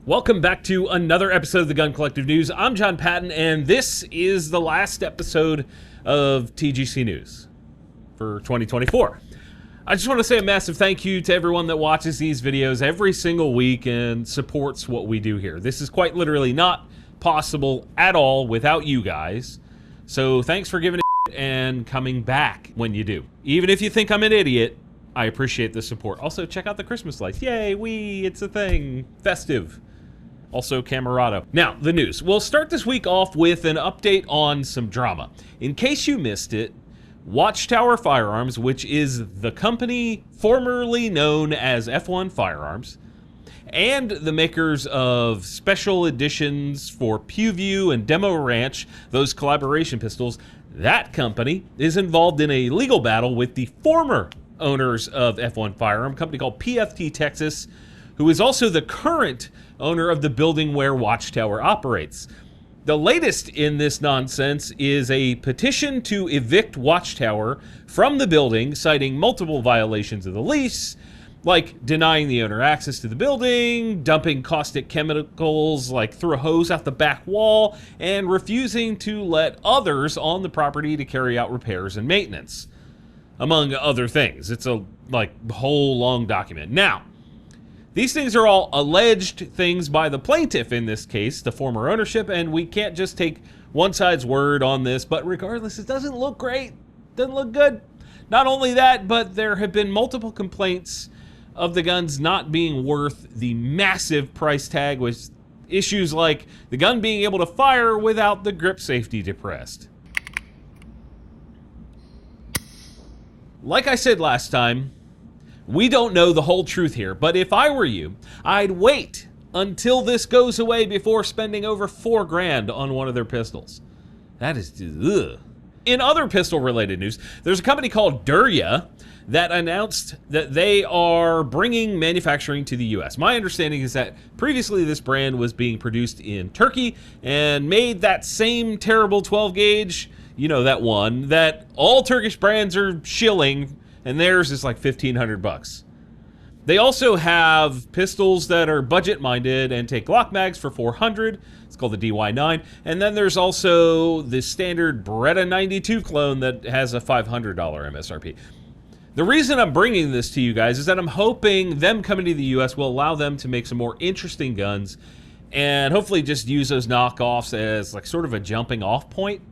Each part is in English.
Welcome back to another episode of the Gun Collective News. I'm John Patton, and this is the last episode of TGC News for 2024. I just want to say a massive thank you to everyone that watches these videos every single week and supports what we do here. This is quite literally not possible at all without you guys. So thanks for giving it and coming back when you do. Even if you think I'm an idiot, I appreciate the support. Also, check out the Christmas lights. Yay, it's a thing. Festive. Also, Camerado. Now, the news. We'll start this week off with an update on some drama. In case you missed it, Watchtower Firearms, which is the company formerly known as F1 Firearms, and the makers of special editions for PewView and Demo Ranch, those collaboration pistols, that company is involved in a legal battle with the former owners of F1 Firearm, a company called PFT Texas, who is also the current owner of the building where Watchtower operates. The latest in this nonsense is a petition to evict Watchtower from the building, citing multiple violations of the lease, like denying the owner access to the building, dumping caustic chemicals like through a hose out the back wall, and refusing to let others on the property to carry out repairs and maintenance, among other things. It's a whole long document. Now, these things are all alleged things by the plaintiff in this case, the former ownership, and we can't just take one side's word on this, but regardless, it doesn't look great, doesn't look good. Not only that, but there have been multiple complaints of the guns not being worth the massive price tag, with issues like the gun being able to fire without the grip safety depressed. Like I said last time, we don't know the whole truth here, but if I were you, I'd wait until this goes away before spending over $4,000 on one of their pistols. That is ugh. In other pistol-related news, there's a company called Dura that announced that they are bringing manufacturing to the U.S. My understanding is that previously this brand was being produced in Turkey and made that same terrible 12-gauge, you know, that one that all Turkish brands are shilling, and theirs is like $1,500. They also have pistols that are budget-minded and take Glock mags for $400. It's called the DY9. And then there's also the standard Beretta 92 clone that has a $500 MSRP. The reason I'm bringing this to you guys is that I'm hoping them coming to the U.S. will allow them to make some more interesting guns and hopefully just use those knockoffs as like sort of a jumping off point.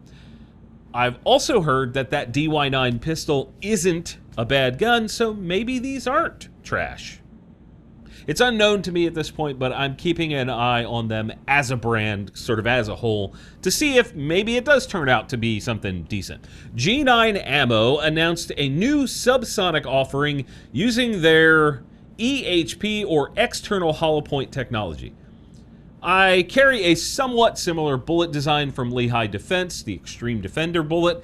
I've also heard that that DY9 pistol isn't a bad gun, so maybe these aren't trash. It's unknown to me at this point, but I'm keeping an eye on them as a brand, sort of as a whole, to see if maybe it does turn out to be something decent. G9 Ammo announced a new subsonic offering using their EHP, or external hollow point technology. I carry a somewhat similar bullet design from Lehigh Defense, the Extreme Defender bullet,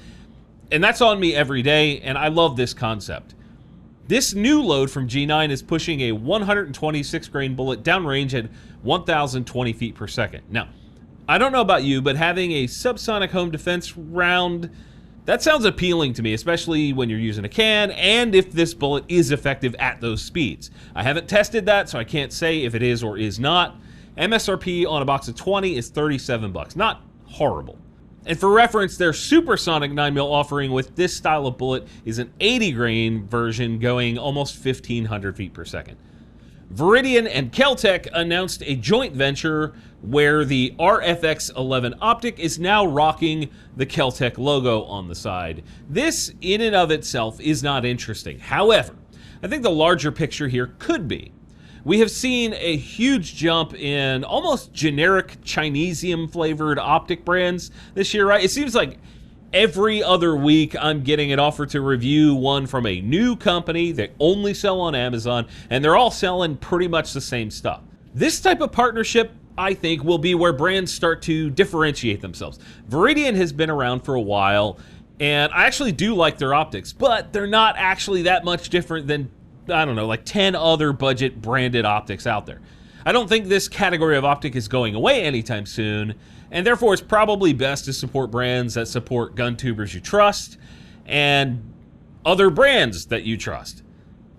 and that's on me every day, and I love this concept. This new load from G9 is pushing a 126 grain bullet downrange at 1,020 feet per second. Now, I don't know about you, but having a subsonic home defense round, that sounds appealing to me, especially when you're using a can, and if this bullet is effective at those speeds. I haven't tested that, so I can't say if it is or is not. MSRP on a box of 20 is $37. Not horrible. And for reference, their supersonic 9mm offering with this style of bullet is an 80 grain version going almost 1,500 feet per second. Veridian and Keltec announced a joint venture where the RFX11 optic is now rocking the Keltec logo on the side. This in and of itself is not interesting. However, I think the larger picture here could be. We have seen a huge jump in almost generic Chinesium flavored optic brands this year, right? It seems like every other week I'm getting an offer to review one from a new company that only sell on Amazon, and they're all selling pretty much the same stuff. This type of partnership, I think, will be where brands start to differentiate themselves. Veridian has been around for a while, and I actually do like their optics, but they're not actually that much different than, I don't know, like 10 other budget branded optics out there. I don't think this category of optic is going away anytime soon, and therefore it's probably best to support brands that support gun tubers you trust and other brands that you trust.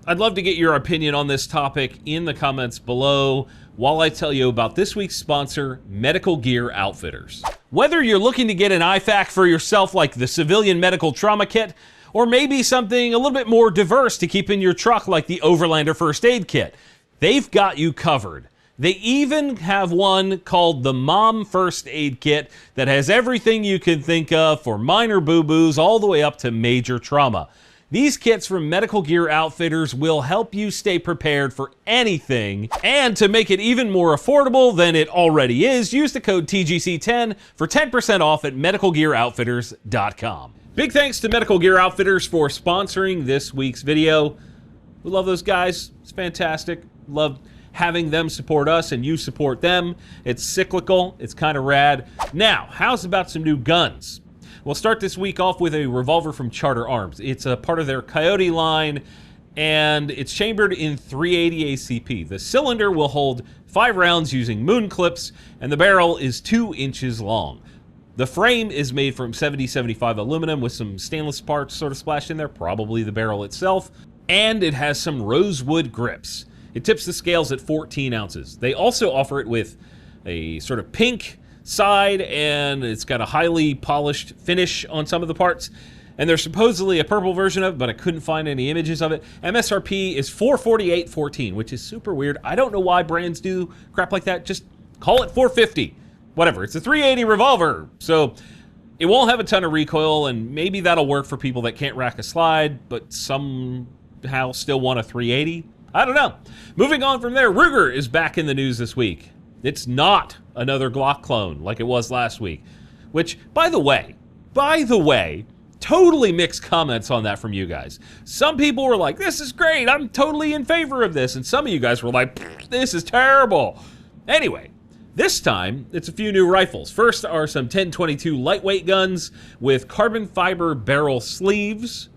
I'd love to get your opinion on this topic in the comments below. while I tell you about this week's sponsor, Medical Gear Outfitters. Whether you're looking to get an IFAK for yourself like the Civilian Medical Trauma Kit, or maybe something a little bit more diverse to keep in your truck like the Overlander First Aid Kit, they've got you covered. They even have one called the Mom First Aid Kit that has everything you can think of for minor boo-boos all the way up to major trauma. These kits from Medical Gear Outfitters will help you stay prepared for anything, and to make it even more affordable than it already is, use the code TGC10 for 10% off at medicalgearoutfitters.com. Big thanks to Medical Gear Outfitters for sponsoring this week's video. We love those guys. It's fantastic. Love having them support us and you support them. It's cyclical. It's kind of rad. Now, how's about some new guns? We'll start this week off with a revolver from Charter Arms. It's a part of their Coyote line, and it's chambered in .380 ACP. The cylinder will hold 5 rounds using moon clips, and the barrel is 2 inches long. The frame is made from 70-75 aluminum with some stainless parts sort of splashed in there, probably the barrel itself, and it has some rosewood grips. It tips the scales at 14 ounces. They also offer it with a sort of pink side, and it's got a highly polished finish on some of the parts, and there's supposedly a purple version of it, but I couldn't find any images of it. MSRP is $448.14, which is super weird. I don't know why brands do crap like that. Just call it $450. Whatever. It's a .380 revolver, so it won't have a ton of recoil, and maybe that'll work for people that can't rack a slide but somehow still want a .380. I don't know. Moving on from there, Ruger is back in the news this week. It's not another Glock clone like it was last week, which, by the way, totally mixed comments on that from you guys. Some people were like, this is great, I'm totally in favor of this, and some of you guys were like, this is terrible. Anyway, this time, it's a few new rifles. First are some 10-22 lightweight guns with carbon fiber barrel sleeves.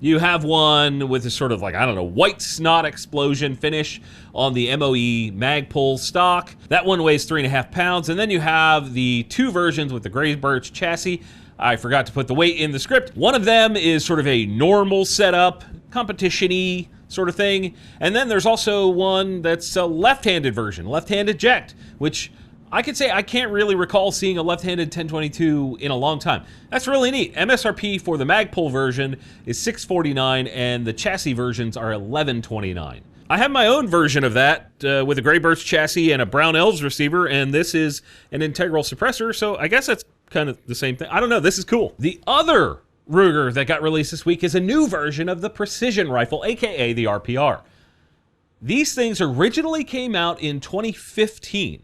You have one with a sort of like, I don't know, white snot explosion finish on the MOE Magpul stock. That one weighs 3.5 pounds. And then you have the 2 versions with the gray birch chassis. I forgot to put the weight in the script. One of them is sort of a normal setup, competition-y sort of thing. And then there's also one that's a left-handed version, left-handed eject, which I could say I can't really recall seeing a left-handed 1022 in a long time. That's really neat. MSRP for the Magpul version is $649, and the chassis versions are $1129. I have my own version of that with a gray birch chassis and a brown elves receiver, and this is an integral suppressor, so I guess that's kind of the same thing. I don't know. This is cool. The other Ruger that got released this week is a new version of the precision rifle, aka the RPR. These things originally came out in 2015.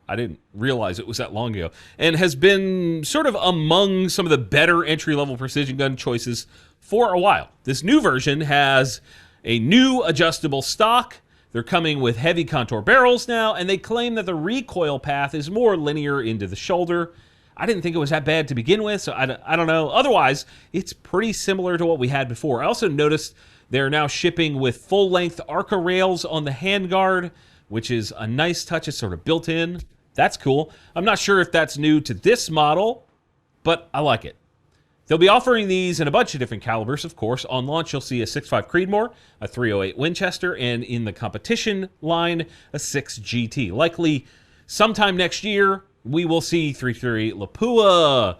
I didn't realize it was that long ago, and has been sort of among some of the better entry-level precision gun choices for a while. This new version has a new adjustable stock. They're coming with heavy contour barrels now, and they claim that the recoil path is more linear into the shoulder. I didn't think it was that bad to begin with, so I don't know. Otherwise, it's pretty similar to what we had before. I also noticed they're now shipping with full-length Arca rails on the handguard, which is a nice touch. It's sort of built in. That's cool. I'm not sure if that's new to this model, but I like it. They'll be offering these in a bunch of different calibers, of course. On launch, you'll see a 6.5 Creedmoor, a 308 Winchester, and in the competition line, a 6 GT. Likely sometime next year, we will see 338 Lapua,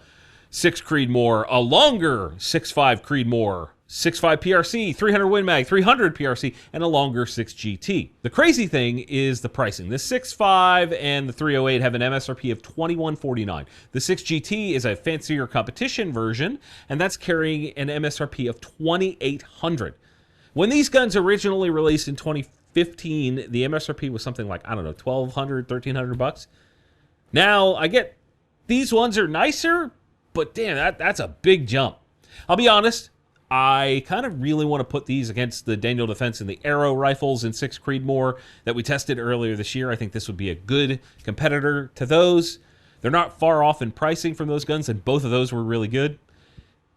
6 Creedmoor, a longer 6.5 Creedmoor, 6.5 PRC, 300 Win Mag, 300 PRC, and a longer 6 GT. The crazy thing is the pricing. The 6.5 and the 308 have an MSRP of $2149. The 6 GT is a fancier competition version, and that's carrying an MSRP of $2,800. When these guns originally released in 2015, the MSRP was something like, I don't know, $1,200, $1,300. Now, I get these ones are nicer, but damn, that's a big jump. I'll be honest, I kind of really want to put these against the Daniel Defense and the Arrow rifles in 6 Creedmoor that we tested earlier this year. I think this would be a good competitor to those. They're not far off in pricing from those guns, and both of those were really good.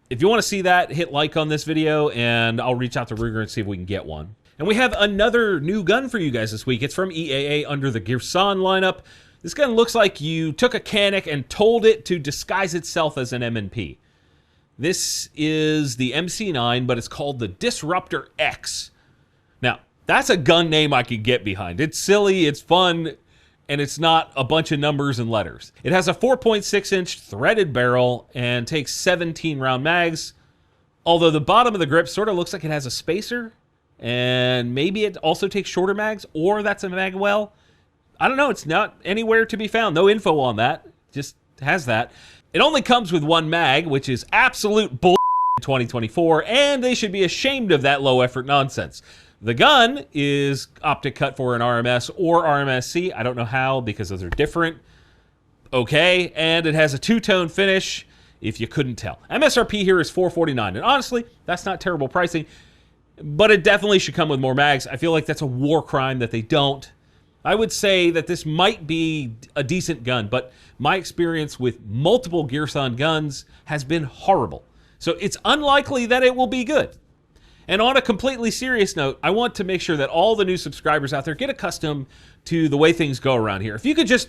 If you want to see that, hit like on this video, and I'll reach out to Ruger and see if we can get one. And we have another new gun for you guys this week. It's from EAA under the Girsan lineup. This gun looks like you took a Canic and told it to disguise itself as an M&P. This is the MC9, but it's called the Disruptor X. Now, That's a gun name I could get behind. It's silly, it's fun, and it's not a bunch of numbers and letters. It has a 4.6-inch threaded barrel and takes 17 round mags, although the bottom of the grip sort of looks like it has a spacer, and maybe it also takes shorter mags, or that's a mag well. I don't know. It's not anywhere to be found. No info on that. Just has that. It only comes with one mag, which is absolute bull in 2024, and they should be ashamed of that low effort nonsense. The gun is optic cut for an RMS or RMSC. I don't know how, because those are different. Okay, and it has a two-tone finish, if you couldn't tell. MSRP here is $449, and honestly, that's not terrible pricing, but it definitely should come with more mags. I feel like that's a war crime that they don't. I would say that this might be a decent gun, but my experience with multiple Gearson guns has been horrible. So it's unlikely that it will be good. And on a completely serious note, I want to make sure that all the new subscribers out there get accustomed to the way things go around here. If you could just